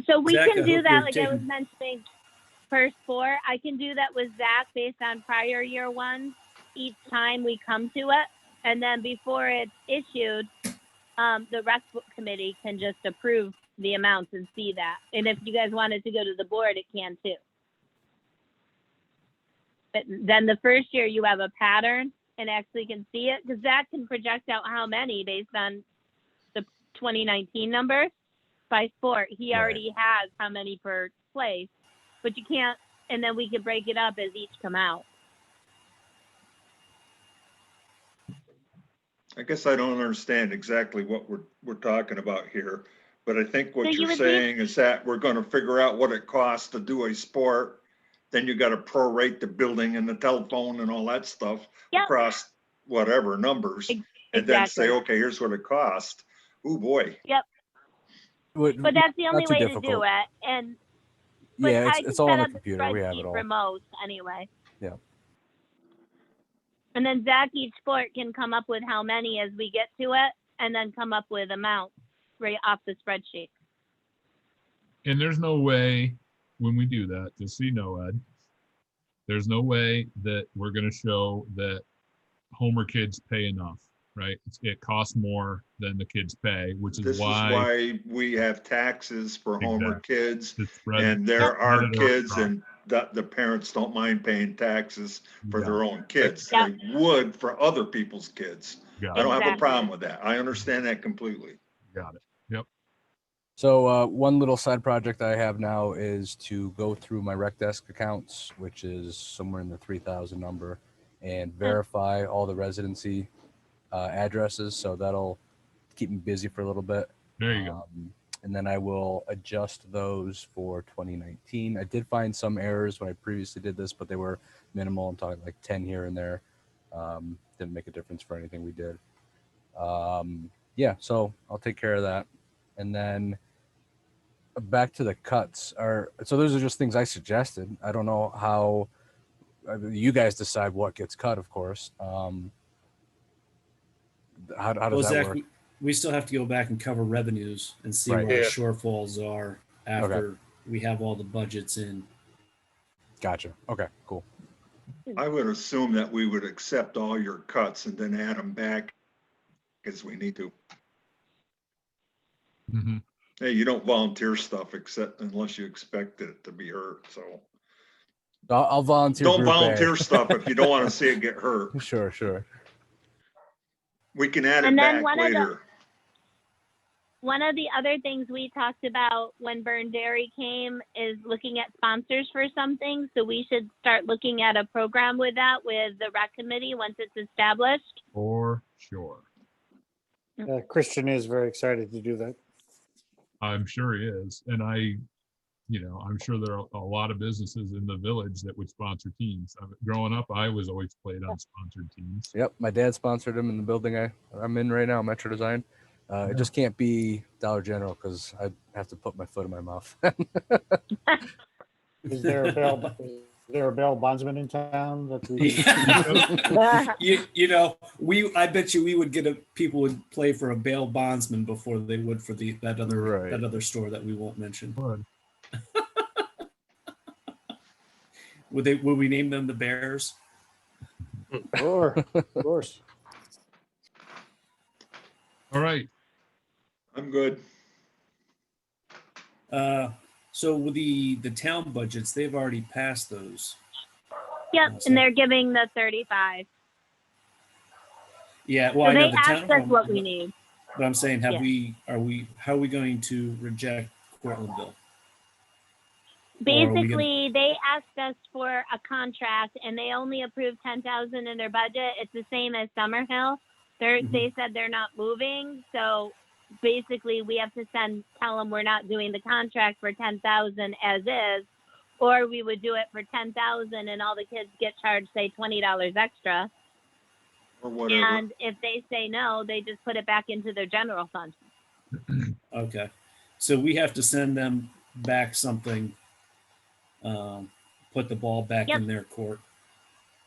S1: So we
S5: Zach,
S1: can
S5: I
S1: do
S5: hope
S1: that,
S5: you're
S1: like I was mentioning, first 4. I can do that with Zach based on prior year ones each time we come to it. And then before it's issued, the rec committee can just approve the amounts and see that. And if you guys wanted to go to the board, it can too. But then the first year you have a pattern and actually can see it, because Zach can project out how many based on the 2019 numbers by sport. He already has how many per place, but you can't, and then we can break it up as each come out.
S3: I guess I don't understand exactly what we're talking about here, but I think what
S1: So you
S3: you're
S1: would
S3: saying is that we're going to figure out what it costs to do a sport. Then you got to prorate the building and the telephone and all that stuff across whatever numbers, and then say, okay, here's what it cost. Oh boy.
S1: Yep. But that's the only way to do it. And
S4: yeah,
S1: I
S4: it's
S1: can
S4: all on
S1: set
S4: the
S1: up
S4: computer. We have
S1: spreadsheet
S4: it all.
S1: for most anyway.
S4: Yeah.
S1: And then Zach, each sport can come up with how many as we get to it, and then come up with amounts right off the spreadsheet.
S7: And there's no way when we do that, just so you know, Ed, there's no way that we're going to show that Homer kids pay enough, right? It costs more than the kids pay, which is
S3: This
S7: why
S3: we have taxes for Homer kids,
S7: to spread
S3: and there are
S7: it
S3: kids,
S7: across.
S3: and the parents don't mind paying taxes for their own kids.
S1: Yeah.
S3: They would for other people's kids.
S7: Got
S3: I
S7: it.
S3: don't have a
S1: Exactly.
S3: problem with that. I understand that completely.
S7: Got it. Yep.
S4: So one little side project I have now is to go through my rec desk accounts, which is somewhere in the 3,000 number, and verify all the residency addresses. So that'll keep me busy for a little bit.
S7: There you go.
S4: And then I will adjust those for 2019. I did find some errors when I previously did this, but they were minimal. I'm talking like 10 here and there. Didn't make a difference for anything we did. Yeah, so I'll take care of that. And then back to the cuts. So those are just things I suggested. I don't know how you guys decide what gets cut, of course. How does
S5: Well,
S4: that
S5: Zach,
S4: work?
S5: we still have to go back and cover revenues and see
S4: Right.
S5: where our
S6: Yeah.
S5: shortfalls are after we have all the budgets in.
S4: Gotcha. Okay, cool.
S3: I would assume that we would accept all your cuts and then add them back as we need to.
S7: Mhm.
S3: Hey, you don't volunteer stuff except unless you expect it to be hurt, so.
S4: I'll volunteer.
S3: Don't
S4: Group A.
S3: volunteer stuff if you don't want to see it get hurt.
S4: Sure.
S3: We can add it
S1: And then
S3: back
S1: one of the-
S3: later.
S1: One of the other things we talked about when Burn Dairy came is looking at sponsors for something. So we should start looking at a program with that with the rec committee once it's established.
S7: For sure.
S2: Christian is very excited to do that.
S7: I'm sure he is. And I'm sure there are a lot of businesses in the village that would sponsor teams. Growing up, I was always played on sponsored teams.
S4: Yep, my dad sponsored him in the building I'm in right now, Metro Design. It just can't be Dollar General because I have to put my foot in my mouth.
S2: Is there a bail bondsman in town that we?
S5: I bet you we would get people would play for a bail bondsman before they would for that other store that we won't mention.
S7: But
S5: Would we name them the Bears?
S2: Sure, of course.
S7: all right.
S3: I'm good.
S5: So with the town budgets, they've already passed those.
S1: Yep,
S5: Awesome.
S1: and they're giving the 35.
S5: Yeah, well,
S1: So
S5: I know
S1: they
S5: the
S1: asked
S5: town.
S1: us what we need.
S5: But I'm saying,
S1: Yeah.
S5: how are we going to reject Cortlandville?
S1: Basically, they asked us for a contract and they only approved 10,000 in their budget. It's the same as Summerhill. They said they're not moving. So basically we have to tell them we're not doing the contract for 10,000 as is, or we would do it for 10,000 and all the kids get charged, say $20 extra.
S3: Or whatever.
S1: And if they say no, they just put it back into their general fund.
S5: Okay, so we have to send them back something, put the ball back
S1: Yep.
S5: in their court.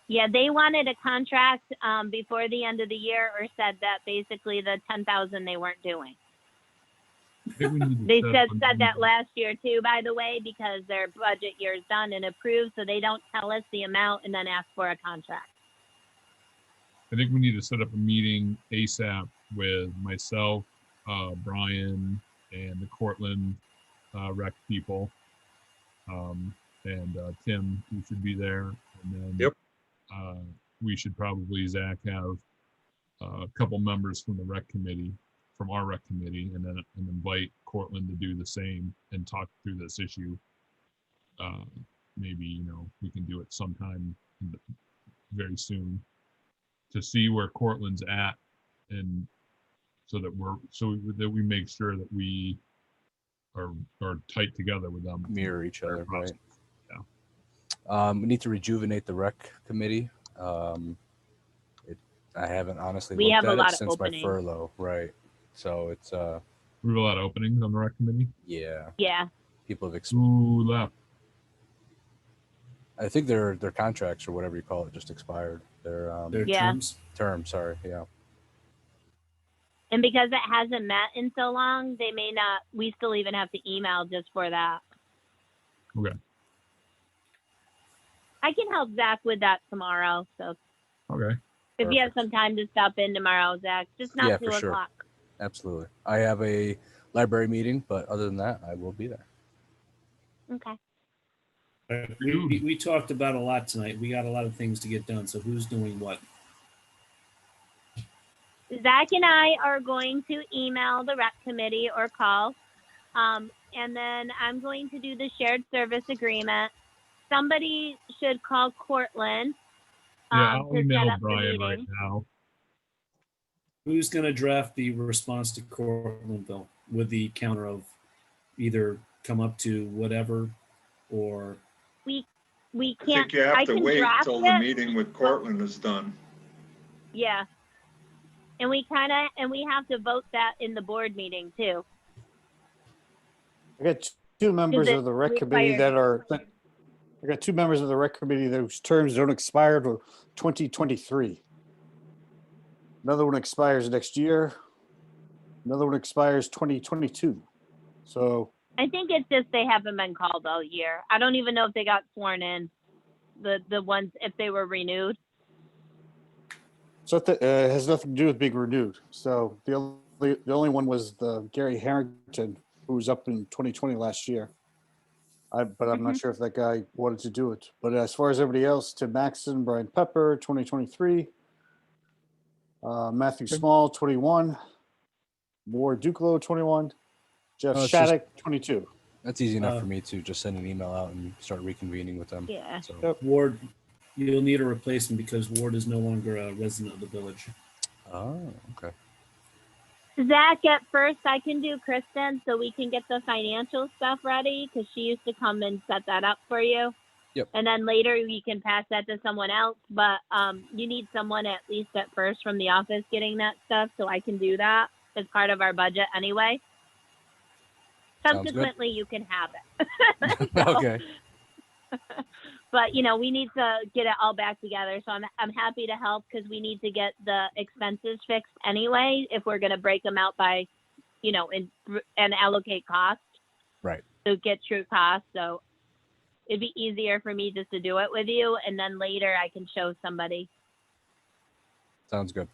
S1: Yeah, they wanted a contract before the end of the year, or said that basically the 10,000 they weren't doing.
S7: I think we need to
S1: They
S7: set
S1: said that last year too, by the way, because their budget year is done and approved, so they don't tell us the amount and then ask for a contract.
S7: I think we need to set up a meeting ASAP with myself, Brian, and the Cortland rec people. And Tim, who should be there. And then
S6: Yep.
S7: We should probably, Zach, have a couple members from the rec committee, from our rec committee, and then invite Cortland to do the same and talk through this issue. Maybe, we can do it sometime very soon to see where Cortland's at, and so that we make sure that we are tight together with them.
S4: Mirror each other, right?
S7: Process.
S4: We need to rejuvenate the rec committee. I haven't honestly
S1: We
S4: looked
S1: have a
S4: at
S1: lot
S4: it
S1: of
S4: since
S1: openings.
S4: my furlough, right? So it's
S7: We have a lot of openings on the rec committee.
S1: Yeah.
S4: people have
S7: Who left?
S4: I think their contracts or whatever you call it just expired. Their
S5: Their
S1: Yeah.
S5: terms.
S4: term, sorry, yeah.
S1: And because it hasn't met in so long, they may not, we still even have to email just for that.
S7: Okay.
S1: I can help Zach with that tomorrow. So
S7: Okay.
S1: if you have some time to stop in tomorrow, Zach, just not
S4: Yeah,
S1: 2
S4: for sure.
S1: o'clock.
S4: Absolutely. I have a library meeting, but other than that, I will be there.
S1: Okay.
S5: We talked about a lot tonight. We got a lot of things to get done. So who's doing what?
S1: Zach and I are going to email the rec committee or call. And then I'm going to do the shared service agreement. Somebody should call Cortland.
S7: Yeah, I'll
S1: to set
S7: email
S1: up the
S7: Brian right
S1: meeting.
S7: now.
S5: Who's going to draft the response to Cortlandville with the counter of either come up to whatever or
S1: We
S3: I
S1: can't.
S3: think you have
S1: I
S3: to
S1: can
S3: wait
S1: draft
S3: until the
S1: it.
S3: meeting with Cortland is done.
S1: Yeah. And we have to vote that in the board meeting too.
S2: I got two members
S1: it
S2: of the rec committee
S1: require-
S2: I got two members of the rec committee whose terms don't expire till 2023. Another one expires next year. Another one expires 2022. So
S1: I think it's just they haven't been called all year. I don't even know if they got sworn in. The ones if they were renewed.
S2: it has nothing to do with being renewed. So the only one was the Gary Harrington, who was up in 2020 last year. But I'm not sure if that guy wanted to do it. But as far as everybody else, Tim Maxson, Brian Pepper, 2023. Matthew Small, 21. Ward Duclo, 21. Jeff
S4: Oh, it's
S2: Shattuck, 22.
S4: That's easy enough
S5: Uh,
S4: for me to just send an email out and start reconvening with them.
S1: Yeah.
S4: So,
S2: Yep.
S5: Ward, you'll need a replacement because Ward is no longer a resident of the village.
S4: oh, okay.
S1: Zach, at first I can do Kristen so we can get the financial stuff ready because she used to come and set that up for you.
S4: Yep.
S1: And then later we can pass that to someone else. But you need someone at least at first from the office getting that stuff so I can do that as part of our budget anyway.
S4: Sounds good.
S1: Subsequently, you can have it. So-
S4: Okay.
S1: But we need to get it all back together. So I'm happy to help because we need to get the expenses fixed anyway. If we're going to break them out by, and allocate cost.
S4: Right.
S1: To get true cost. So it'd be easier for me just to do it with you, and then later I can show somebody.
S4: Sounds good.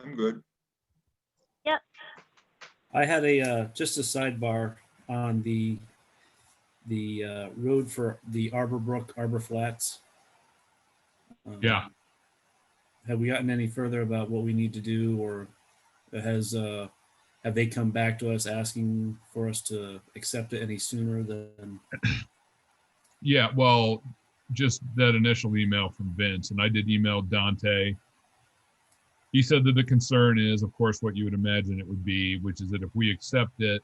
S3: I'm good.
S5: I had just a sidebar on the road for the Arbor Flats.
S7: Yeah.
S5: Have we gotten any further about what we need to do, or have they come back to us asking for us to accept it any sooner than?
S7: Yeah, well, just that initial email from Vince, and I did email Dante. He said that the concern is, of course, what you would imagine it would be, which is that if we accept it,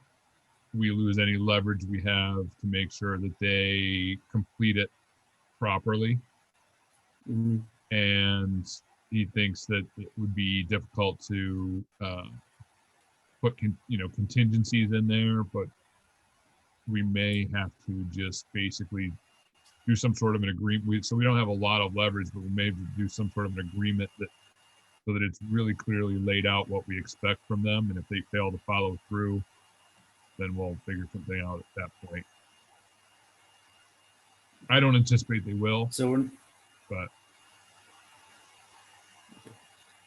S7: we lose any leverage we have to make sure that they complete it properly.
S5: Mhm.
S7: And he thinks that it would be difficult to put contingencies in there, but we may have to just basically do some sort of an agreement. So we don't have a lot of leverage, but we may do some sort of an agreement so that it's really clearly laid out what we expect from them. And if they fail to follow through, then we'll figure something out at that point. I don't anticipate they will,
S5: So
S7: but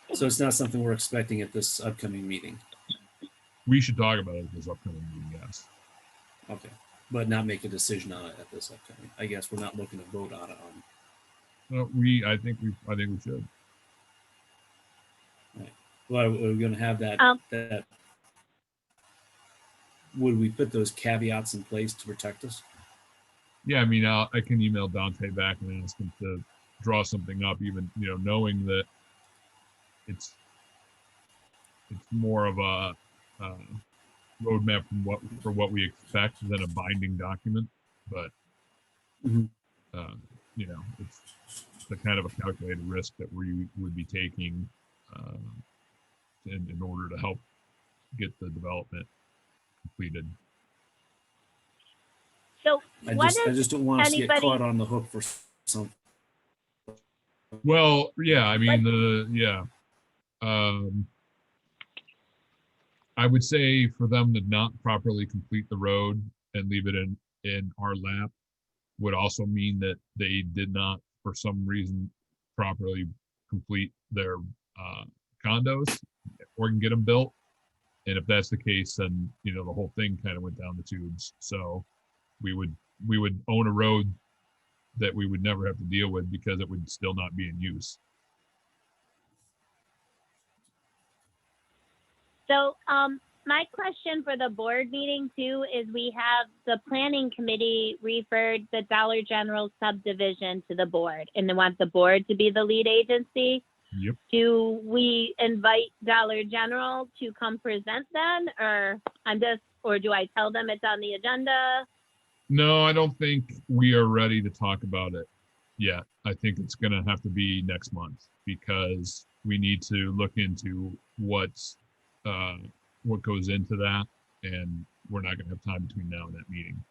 S5: it's not something we're expecting at this upcoming meeting.
S7: we should talk about it at this upcoming meeting, yes.
S5: Okay, but not make a decision on it at this upcoming. I guess we're not looking to vote on it.
S7: I think we should.
S5: Well, are we going to have that? That would we put those caveats in place to protect us?
S7: Yeah, I mean, I can email Dante back and ask him to draw something up, even, knowing that it's more of a roadmap for what we expect than a binding document. But,
S5: Mhm.
S7: it's the kind of a calculated risk that we would be taking in order to help get the development completed.
S1: So
S5: I
S1: what
S5: just don't want us to get
S1: anybody-
S5: caught on the hook for something.
S7: Well, yeah, I mean, I would say for them to not properly complete the road and leave it in our lap would also mean that they did not, for some reason, properly complete their condos. or can get them built. And if that's the case, then, you know, the whole thing kind of went down the tubes. So we would own a road that we would never have to deal with because it would still not be in use.
S1: So, my question for the board meeting too is we have the planning committee referred the Dollar General subdivision to the board and they want the board to be the lead agency.
S7: Yep.
S1: Do we invite Dollar General to come present then, or or do I tell them it's on the agenda?
S7: No, I don't think we are ready to talk about it yet. I think it's going to have to be next month because we need to look into what goes into that, and we're not going to have time between now and that meeting.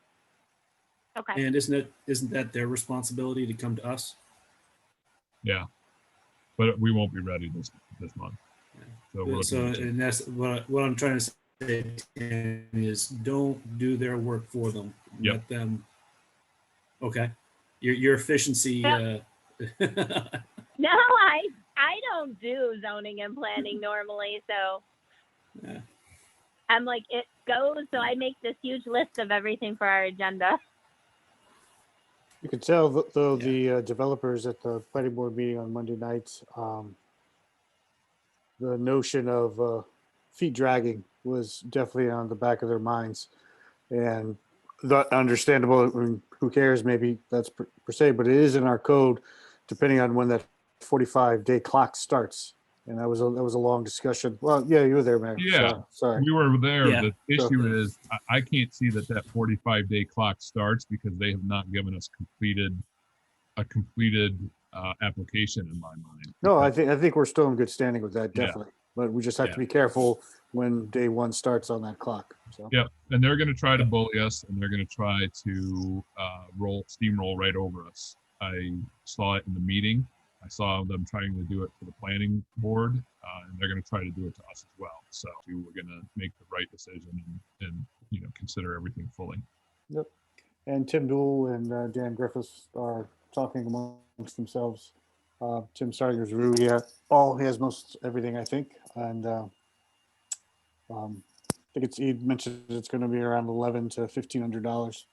S1: Okay.
S5: And isn't that their responsibility to come to us?
S7: Yeah, but we won't be ready this month. So we're
S5: So,
S7: looking into-
S5: and that's what I'm trying to say Tim, is don't do their work for them.
S7: Yep.
S5: Let them. Okay. Your efficiency.
S1: No, I don't do zoning and planning normally, so
S5: Yeah.
S1: I'm like, it goes, so I make this huge list of everything for our agenda.
S2: You could tell though the developers at the planning board meeting on Monday nights, the notion of feet dragging was definitely on the back of their minds, and understandable. I mean, who cares? Maybe that's per se, but it is in our code, depending on when that 45-day clock starts. And that was a long discussion. Well, yeah, you were there, man.
S7: Yeah.
S2: Sorry.
S7: We were there.
S5: Yeah.
S7: The issue is I can't see that 45-day clock starts because they have not given us a completed application in my mind.
S2: No, I think we're still in good standing with that,
S7: Yeah.
S2: definitely. But we just have
S7: Yeah.
S2: to be careful when day one starts on that clock. So
S7: Yep. And they're going to try to bully us, and they're going to try to steamroll right over us. I saw it in the meeting. I saw them trying to do it for the planning board, and they're going to try to do it to us as well. So we're going to make the right decision and consider everything fully.
S2: Yep. And Tim Dool and Dan Griffiths are talking amongst themselves. Tim starting his review. He has most everything, I think. And I think he mentioned it's going to be around $1,100 to $1,500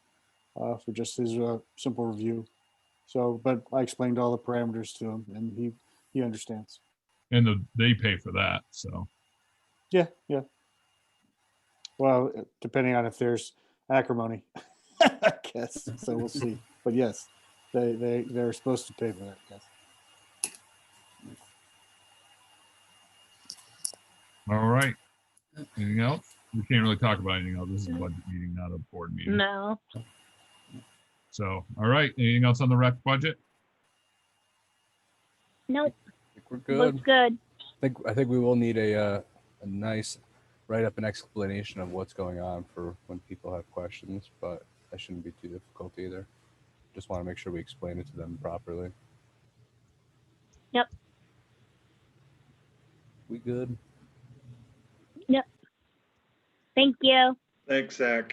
S2: for just his simple review. So, but I explained all the parameters to him, and he understands.
S7: And they pay for that. So
S2: Yeah. Well, depending on if there's acrimony, I guess. So we'll see. But yes, they're supposed to pay for that. Yes.
S7: all right. Anything else? We can't really talk about anything else. This is a budget meeting, not a board meeting.
S1: No.
S7: So, all right. Anything else on the rec budget?
S1: Nope.
S4: I think we're good.
S1: Looks good.
S4: I think we will need a nice write-up and explanation of what's going on for when people have questions, but that shouldn't be too difficult either. Just want to make sure we explain it to them properly.
S1: Yep.
S4: We good?
S1: Thank you.
S3: Thanks, Zach.